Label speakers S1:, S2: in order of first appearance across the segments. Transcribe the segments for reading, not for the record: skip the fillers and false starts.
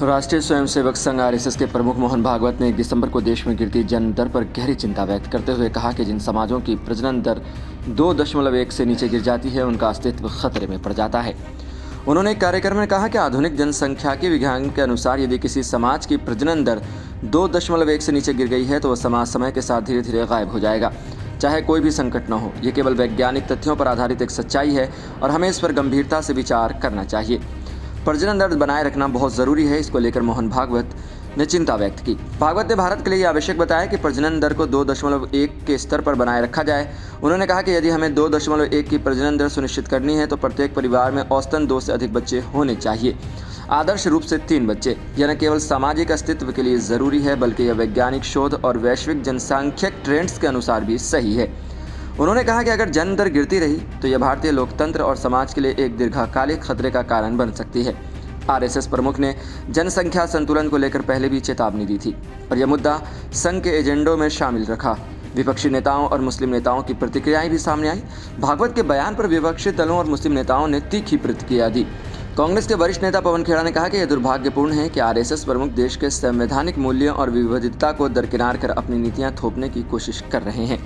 S1: राष्ट्रीय स्वयंसेवक संघ आरएसएस के प्रमुख मोहन भागवत ने 1 दिसंबर को देश में गिरती जन्म दर पर गहरी चिंता व्यक्त करते हुए कहा कि जिन समाजों की प्रजनन दर 2.1 से नीचे गिर जाती है उनका अस्तित्व खतरे में पड़ जाता है। उन्होंने एक कार्यक्रम में कहा कि आधुनिक जनसंख्यिकी विज्ञान के अनुसार यदि किसी समाज की प्रजनन दर 2.1 से नीचे गिर गई है तो वह समाज समय के साथ धीरे धीरे गायब हो जाएगा, चाहे कोई भी संकट न हो। ये केवल वैज्ञानिक तथ्यों पर आधारित एक सच्चाई है और हमें इस पर गंभीरता से विचार करना चाहिए। प्रजनन दर बनाए रखना बहुत ज़रूरी है, इसको लेकर मोहन भागवत ने चिंता व्यक्त की। भागवत ने भारत के लिए आवश्यक बताया कि प्रजनन दर को 2.1 के स्तर पर बनाए रखा जाए। उन्होंने कहा कि यदि हमें 2.1 की प्रजनन दर सुनिश्चित करनी है तो प्रत्येक परिवार में औसतन 2 से अधिक बच्चे होने चाहिए, आदर्श रूप से 3 बच्चे। यह न केवल सामाजिक अस्तित्व के लिए ज़रूरी है बल्कि यह वैज्ञानिक शोध और वैश्विक जनसांख्यिक ट्रेंड्स के अनुसार भी सही है। उन्होंने कहा कि अगर जन्म दर गिरती रही तो यह भारतीय लोकतंत्र और समाज के लिए एक दीर्घकालिक खतरे का कारण बन सकती है। आरएसएस प्रमुख ने जनसंख्या संतुलन को लेकर पहले भी चेतावनी दी थी और यह मुद्दा संघ के एजेंडों में शामिल रखा। विपक्षी नेताओं और मुस्लिम नेताओं की प्रतिक्रियाएं भी सामने आई। भागवत के बयान पर विपक्षी दलों और मुस्लिम नेताओं ने तीखी प्रतिक्रिया दी। कांग्रेस के वरिष्ठ नेता पवन खेड़ा ने कहा कि यह दुर्भाग्यपूर्ण है कि आरएसएस प्रमुख देश के संवैधानिक मूल्यों और विविधता को दरकिनार कर अपनी नीतियां थोपने की कोशिश कर रहे हैं।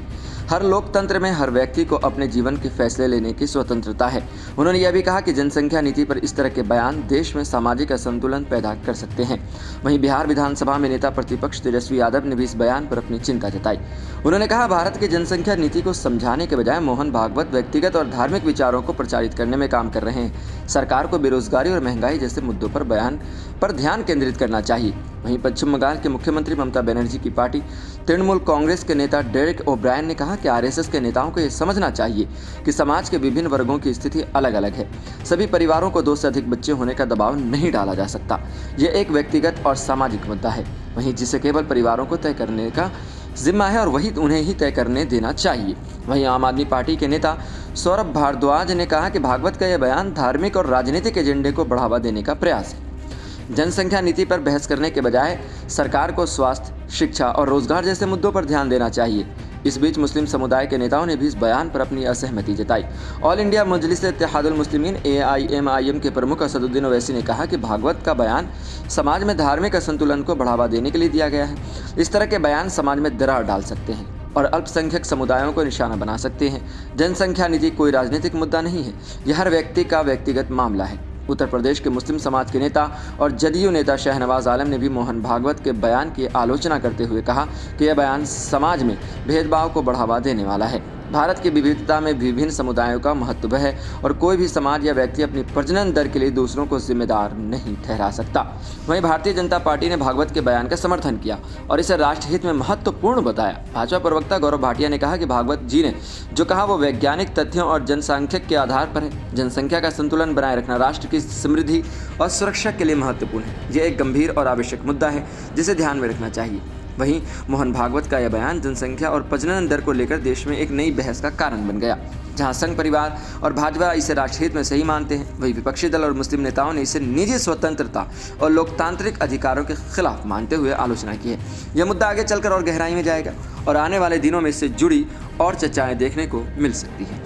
S1: हर लोकतंत्र में हर व्यक्ति को अपने जीवन के फैसले लेने की स्वतंत्रता है। उन्होंने यह भी कहा कि जनसंख्या नीति पर इस तरह के बयान देश में सामाजिक असंतुलन पैदा कर सकते हैं। वहीं बिहार विधानसभा में नेता प्रतिपक्ष तेजस्वी यादव ने भी इस बयान पर अपनी चिंता जताई। उन्होंने कहा, भारत की जनसंख्या नीति को समझाने के बजाय मोहन भागवत व्यक्तिगत और धार्मिक विचारों को प्रचारित करने में काम कर रहे हैं। सरकार को बेरोजगारी और महंगाई जैसे मुद्दों पर बयान पर ध्यान केंद्रित करना चाहिए। वहीं पश्चिम बंगाल के मुख्यमंत्री ममता बनर्जी की पार्टी तृणमूल कांग्रेस के नेता डेरेक ओब्रायन ने कहा कि आरएसएस के नेताओं को यह समझना चाहिए कि समाज के विभिन्न वर्गों की स्थिति अलग अलग है। सभी परिवारों को 2 से अधिक बच्चे होने का दबाव नहीं डाला जा सकता। यह एक व्यक्तिगत और सामाजिक मुद्दा है, वहीं जिसे केवल परिवारों को तय करने का जिम्मा है और वही उन्हें ही तय करने देना चाहिए। वहीं आम आदमी पार्टी के नेता सौरभ भारद्वाज ने कहा कि भागवत का यह बयान धार्मिक और राजनीतिक एजेंडे को बढ़ावा देने का प्रयास है। जनसंख्या नीति पर बहस करने के बजाय सरकार को स्वास्थ्य, शिक्षा और रोजगार जैसे मुद्दों पर ध्यान देना चाहिए। इस बीच मुस्लिम समुदाय के नेताओं ने भी इस बयान पर अपनी असहमति जताई। ऑल इंडिया मजलिस-ए-इत्तेहादुल मुस्लिमीन AIMIM के प्रमुख असदुद्दीन ओवैसी ने कहा कि भागवत का बयान समाज में धार्मिक असंतुलन को बढ़ावा देने के लिए दिया गया है। इस तरह के बयान समाज में दरार डाल सकते हैं और अल्पसंख्यक समुदायों को निशाना बना सकते हैं। जनसंख्या नीति कोई राजनीतिक मुद्दा नहीं है, यह हर व्यक्ति का व्यक्तिगत मामला है। उत्तर प्रदेश के मुस्लिम समाज के नेता और जदयू नेता शहनवाज आलम ने भी मोहन भागवत के बयान की आलोचना करते हुए कहा कि यह बयान समाज में भेदभाव को बढ़ावा देने वाला है। भारत की विविधता में विभिन्न समुदायों का महत्व है और कोई भी समाज या व्यक्ति अपनी प्रजनन दर के लिए दूसरों को जिम्मेदार नहीं ठहरा सकता। वहीं भारतीय जनता पार्टी ने भागवत के बयान का समर्थन किया और इसे राष्ट्रहित में महत्वपूर्ण बताया। भाजपा प्रवक्ता गौरव भाटिया ने कहा कि भागवत जी ने जो कहा वो वैज्ञानिक तथ्यों और जनसांख्यिक के आधार पर है। जनसंख्या का संतुलन बनाए रखना राष्ट्र की समृद्धि और सुरक्षा के लिए महत्वपूर्ण है। यह एक गंभीर और आवश्यक मुद्दा है जिसे ध्यान में रखना चाहिए। वहीं मोहन भागवत का यह बयान जनसंख्या और प्रजनन दर को लेकर देश में एक नई बहस का कारण बन गया। जहां संघ परिवार और भाजपा इसे राष्ट्रहित में सही मानते हैं, वहीं विपक्षी दल और मुस्लिम नेताओं ने इसे निजी स्वतंत्रता और लोकतांत्रिक अधिकारों के खिलाफ मानते हुए आलोचना की है। यह मुद्दा आगे चलकर और गहराई में जाएगा और आने वाले दिनों में इससे जुड़ी और चर्चाएं देखने को मिल सकती हैं।